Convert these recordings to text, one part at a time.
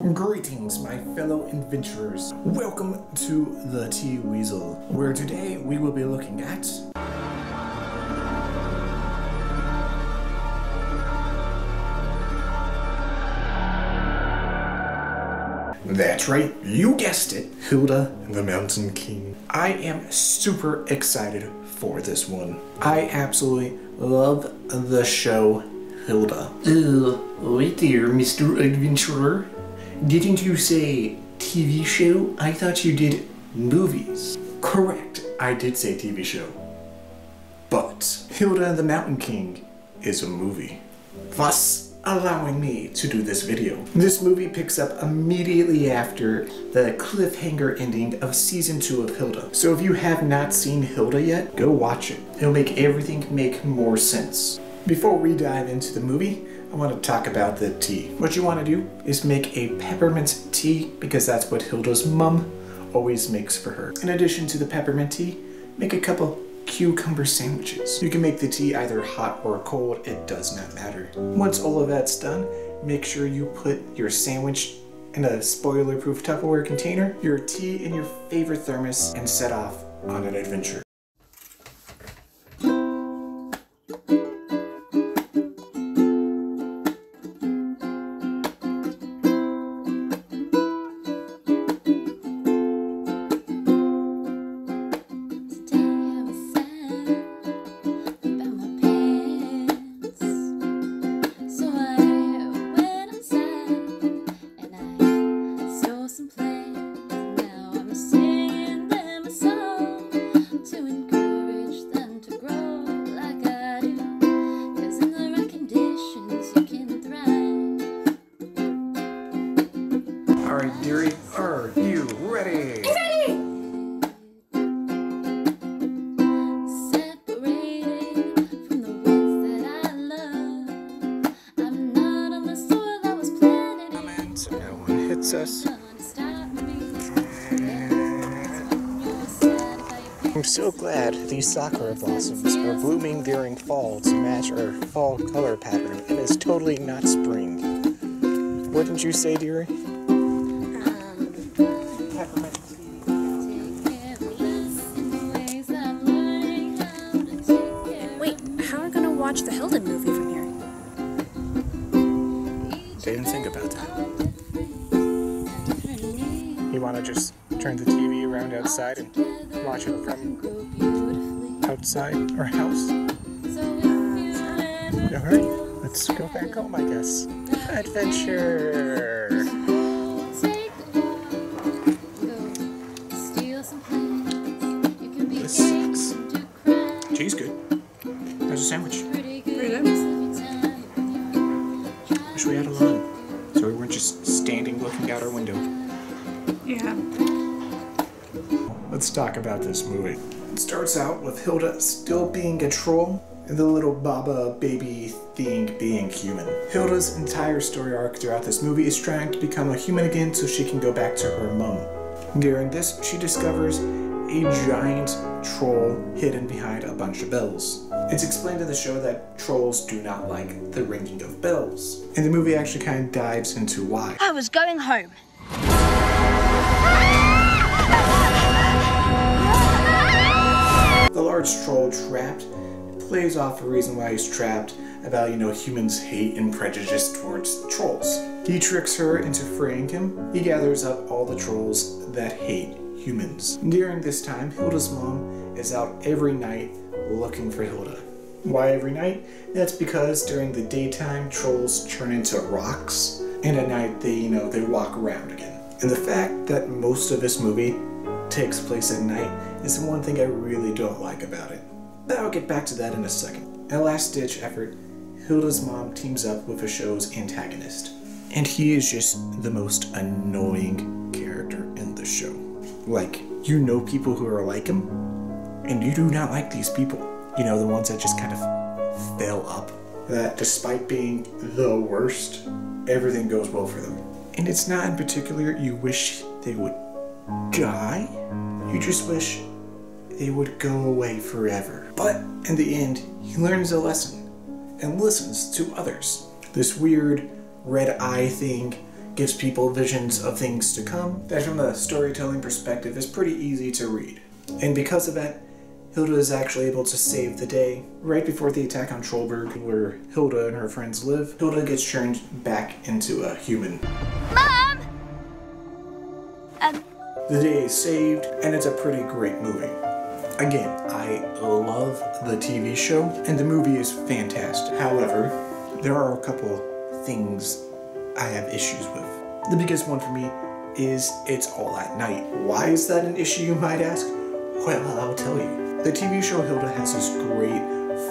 Greetings, my fellow adventurers. Welcome to the Tea Weasel, where today we will be looking at that's right, you guessed it, Hilda the Mountain King. I am super excited for this one. I absolutely love the show Hilda. Wait there, Mr. Adventurer. Didn't you say TV show? I thought you did movies. Correct, I did say TV show. But Hilda the Mountain King is a movie, thus allowing me to do this video. This movie picks up immediately after the cliffhanger ending of season 2 of Hilda. So if you have not seen Hilda yet, go watch it. It'll make everything make more sense. Before we dive into the movie, I want to talk about the tea. What you want to do is make a peppermint tea because that's what Hilda's mom always makes for her. In addition to the peppermint tea, make a couple cucumber sandwiches. You can make the tea either hot or cold, it does not matter. Once all of that's done, make sure you put your sandwich in a spoiler-proof Tupperware container, your tea in your favorite thermos, and set off on an adventure. Alright, dearie, are you ready? I'm ready! Separated from the ones that I love. I'm not on the soil that was planted. So no one hits us. I'm so glad these sakura blossoms are blooming during fall to match our fall color pattern. It is totally not spring. What did you say, dearie? Wait, how are we gonna watch the Hilda movie from here? Didn't think about that. You want to just turn the TV around outside and watch it from outside our house? Alright, let's go back home, I guess. Adventure! This sucks. Cheese good. There's a sandwich. Pretty good. Wish we had a lawn, so we weren't just standing looking out our window. Yeah. Let's talk about this movie. It starts out with Hilda still being a troll and the little Baba baby thing being human. Hilda's entire story arc throughout this movie is trying to become a human again so she can go back to her mom. During this, she discovers a giant troll hidden behind a bunch of bells. It's explained in the show that trolls do not like the ringing of bells. And the movie actually kind of dives into why. I was going home. The large troll trapped plays off a reason why he's trapped about, humans' hate and prejudice towards trolls. He tricks her into freeing him. He gathers up all the trolls that hate humans. During this time, Hilda's mom is out every night looking for Hilda. Why every night? That's because during the daytime, trolls turn into rocks, and at night they walk around again. And the fact that most of this movie takes place at night is the one thing I really don't like about it. But I'll get back to that in a second. In a last-ditch effort, Hilda's mom teams up with the show's antagonist. And he is just the most annoying character in the show. Like, you know people who are like him, and you do not like these people. The ones that just kind of fail up. That despite being the worst, everything goes well for them. And it's not in particular you wish they would die, you just wish they would go away forever. But in the end, he learns a lesson and listens to others. This weird red eye thing gives people visions of things to come that from a storytelling perspective is pretty easy to read. And because of that, Hilda is actually able to save the day. Right before the attack on Trollberg, where Hilda and her friends live, Hilda gets turned back into a human. Mom! The day is saved, and it's a pretty great movie. Again, I love the TV show, and the movie is fantastic. However, there are a couple things I have issues with. The biggest one for me is it's all at night. Why is that an issue, you might ask? Well, I'll tell you. The TV show Hilda has this great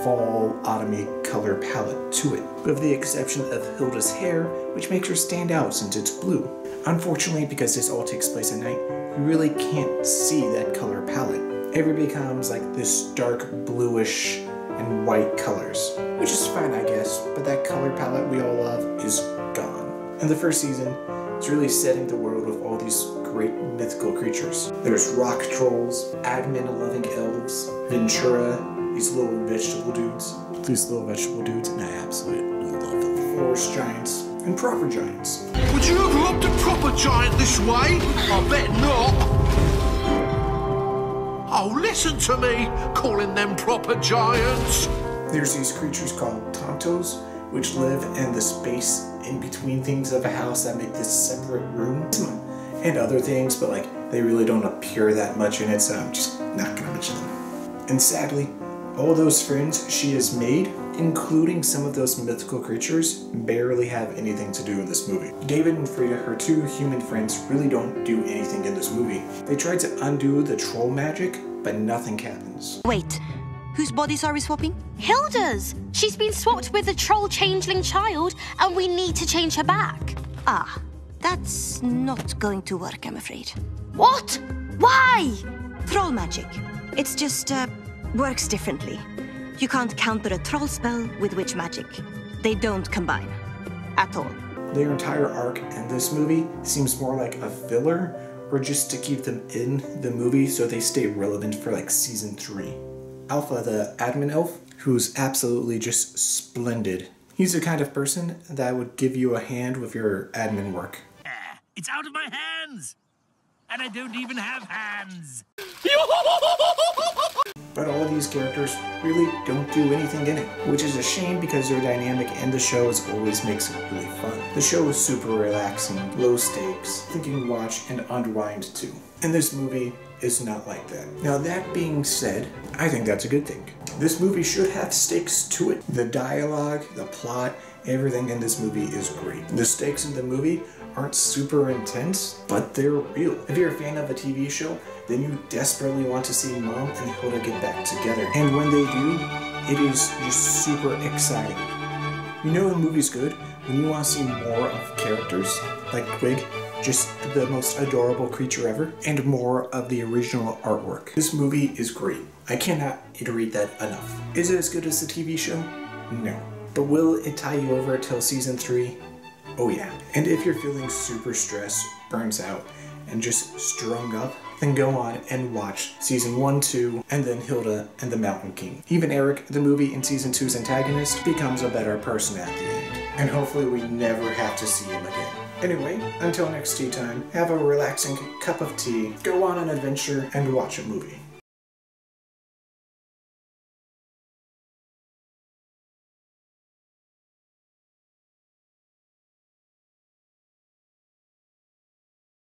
fall autumny color palette to it, with the exception of Hilda's hair, which makes her stand out since it's blue. Unfortunately, because this all takes place at night, you really can't see that color palette. It becomes like this dark bluish and white colors, which is fine, I guess, but that color palette we all love is gone. In the first season, it's really setting the world with all these great mythical creatures. There's rock trolls, admin-loving elves, Ventura, these little vegetable dudes, and I absolutely love them. Forest giants, and proper giants. Would you ever up a proper giant this way? I bet not. Oh, listen to me, calling them proper giants. There's these creatures called tontos, which live in the space in between things of a house that make this separate room. And other things, but like, they really don't appear that much in it, so I'm just not gonna mention them. And sadly, all those friends she has made, including some of those mythical creatures, barely have anything to do in this movie. David and Frida, her two human friends, really don't do anything in this movie. They tried to undo the troll magic, but nothing happens. Wait, whose bodies are we swapping? Hilda's! She's been swapped with a troll changeling child, and we need to change her back. Ah, that's not going to work, I'm afraid. What? Why? Troll magic. It's just, works differently. You can't counter a troll spell with witch magic. They don't combine. At all. Their entire arc in this movie seems more like a filler, or just to keep them in the movie so they stay relevant for like season 3. Alpha, the admin elf, who's absolutely just splendid. He's the kind of person that would give you a hand with your admin work. It's out of my hands! And I don't even have hands! But all these characters really don't do anything in it, which is a shame because their dynamic in the show always makes it really fun. The show is super relaxing, low stakes, I think you can watch and unwind too. And this movie is not like that. Now that being said, I think that's a good thing. This movie should have stakes to it. The dialogue, the plot, everything in this movie is great. The stakes in the movie aren't super intense, but they're real. If you're a fan of a TV show, then you desperately want to see Mom and Hilda get back together. And when they do, it is just super exciting. You know the movie's good when you want to see more of characters, like Twig, just the most adorable creature ever, and more of the original artwork. This movie is great. I cannot iterate that enough. Is it as good as the TV show? No. But will it tie you over till season 3? Oh yeah. And if you're feeling super stressed, burns out, and just strung up, then go on and watch season 1, 2, and then Hilda and the Mountain King. Even Eric, the movie in season 2's antagonist, becomes a better person at the end. And hopefully we never have to see him again. Anyway, until next tea time, have a relaxing cup of tea, go on an adventure, and watch a movie.